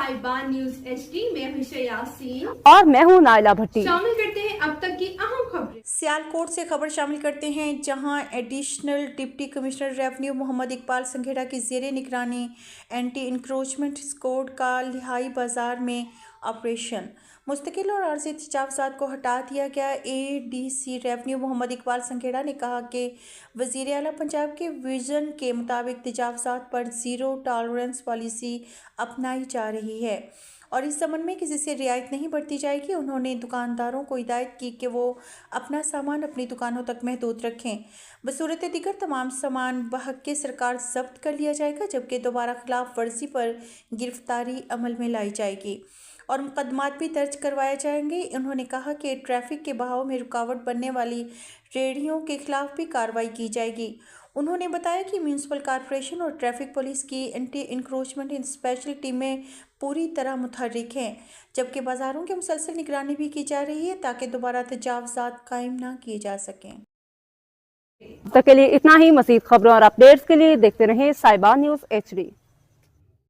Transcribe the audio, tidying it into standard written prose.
साहिबान news HD में हूं यासीन और मैं हूं नाइला भट्टी। शामिल करते हैं अब तक की अहम खबरें। सियालकोट से खबर शामिल करते हैं, जहां additional deputy commissioner revenue Mohammad Iqbal Sanghera की ज़ेरे निगरानी एंटी इंक्रोचमेंट स्क्वाड का लिहाई बाजार में ऑपरेशन मुस्तकिल और आर्जी तजावुज़ात को हटा दिया गया। एडीसी रेवेन्यू मोहम्मद इकबाल संघेड़ा ने कहा कि वज़ीर आला पंजाब के विज़न के मुताबिक तजावुज़ात पर ज़ीरो टॉलरेंस पॉलिसी अपनाई जा रही है और इस संबंध में किसी से रियायत नहीं बरती जाएगी। उन्होंने दुकानदारों को हिदायत की कि वो अपना सामान अपनी दुकानों तक महदूद रखें। बसूरत दीगर तमाम सामान बहक़ सरकार जब्त कर लिया जाएगा, जबकि दोबारा खिलाफ वर्जी पर गिरफ्तारी अमल में लाई जाएगी और मुकदमात भी दर्ज करवाए जाएंगे। उन्होंने कहा कि ट्रैफिक के बहाव में रुकावट बनने वाली रेहड़ियों के खिलाफ भी कार्रवाई की जाएगी। उन्होंने बताया कि म्यूनसिपल कॉरपोरेशन और ट्रैफिक पुलिस की एंटी इंक्रोचमेंट स्पेशल टीमें पूरी तरह मुतहर्रिक हैं, जबकि बाज़ारों की मुसलसल निगरानी भी की जा रही है ताकि दोबारा तजावुज़ात कायम ना किए जा सकें। तक के लिए इतना ही। मज़ीद खबरों और अपडेट्स के लिए देखते रहें साहिबान न्यूज़ HD।